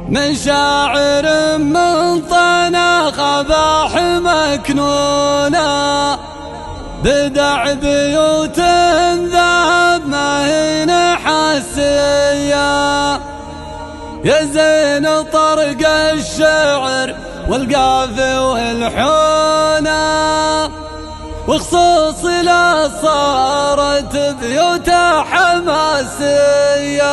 من شاعر من طنا خباح مكنونا، بدع بيوت ذهب ما هي نحاسية. يا زين طرق الشعر والقافي والحونة، وخصوص لا صارت بيوته حماسية،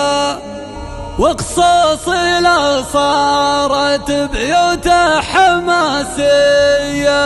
وخصوص لا صارت بيوته حماسية.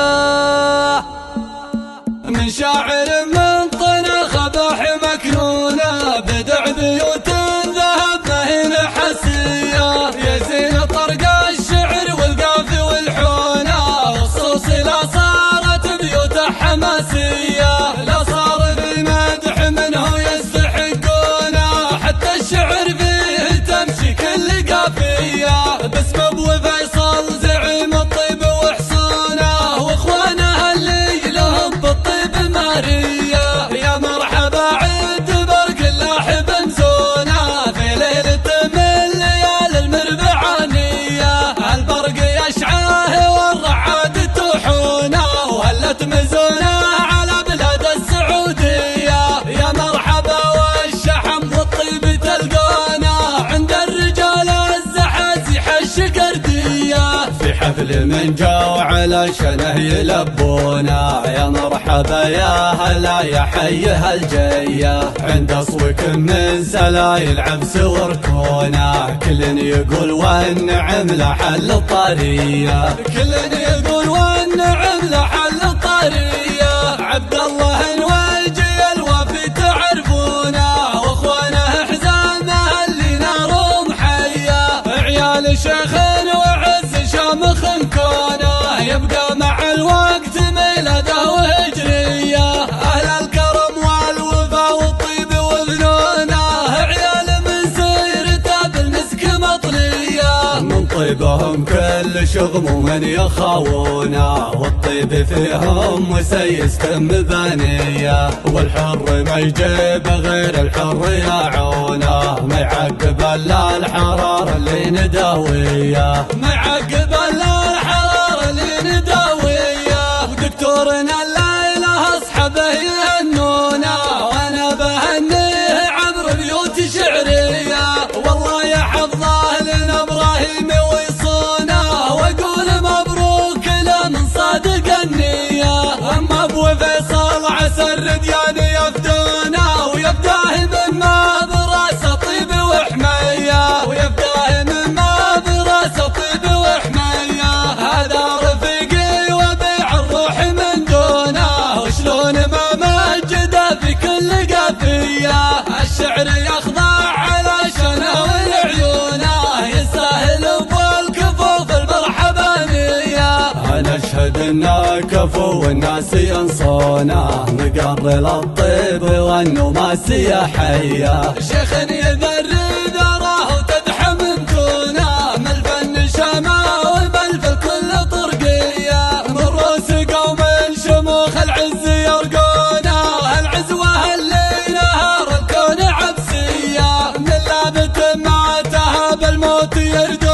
من شاعر من طنا خباح مكنونة، بدع بيوت ذهب ما هي نحاسية. يا زين طرق الشعر والقافي والحونة، وخصوص لا صارت بيوته حماسية. لا صار بالمدح منه يستحقونه، حتى الشعر فيه تمشي كل قافية. باسم ابو فيصل زعيم الطيب وحصونه، واخوانه اللي لهم بالطيب مارية. يا مرحبا عيد برق اللاحب مزونه، في ليلة من ليالي المربعانية. البرق يشعاه والرعاد تحونه، وهلت مزونه على بلاد السعودية. يا مرحبا والشحم والطيب تلقونه، عند الرجال الزحازيح الشقردية. في حفل من جو علشانه يلبونه، يا مرحبا يا هلا يا حيه الجيه. عند اصوك من سلايل عبس وركونه، كل يقول والنعم لحل الطريه. كل يقول والنعم لحل الطريه. عبد الله الوجي الوفي تعرفونه، واخوانه حزامه اللي نارهم حيه. عيال شيخ وعز شامخ كونه، يبقى مع الوقت ميلاده وهجريه. اهل الكرم والوفا والطيب وفنونه، عيال من سيرته بالمسك مطليه. من طيبهم كل شغم ومن يخاونه، والطيب فيهم مسيست مبانيه. والحر ما يجيب غير الحر يعونه، ما يعقب الا الحراره اللي نداويه. ما يعقب الا الحراره اللي نداويه. ودكتورنا الليله اصحابه يهنونه، وانا بهنيه عبر بيوت شعريه. والله يحفظه لنا ابراهيم ويصونه، واقول مبروك له من صادق النيه. اما ابو فيصل عسى الرديان يفدونه، ويفداه من ما براسه طيب وحميه. ويفداه من ما براسه طيب وحميه. هذا رفيقي وبيع الروح من دونه، وشلون ما مجده في كل قافيه. الشعر يخضع علشانه والعيونه، يستاهل ابو الكفوف المرحبانيه. انا اشهد انه كفو والناس ينصونه، مقر للطيب والنماسيه حيه. شيخ يذري ذراه وتدحم دونه، من الفن شماوي بل في الكل طرقيه. من روس قوم شموخ العز يرقونه، العزوه اللي نهار الكون عبسيه. من لابت ماتها بالموت يرد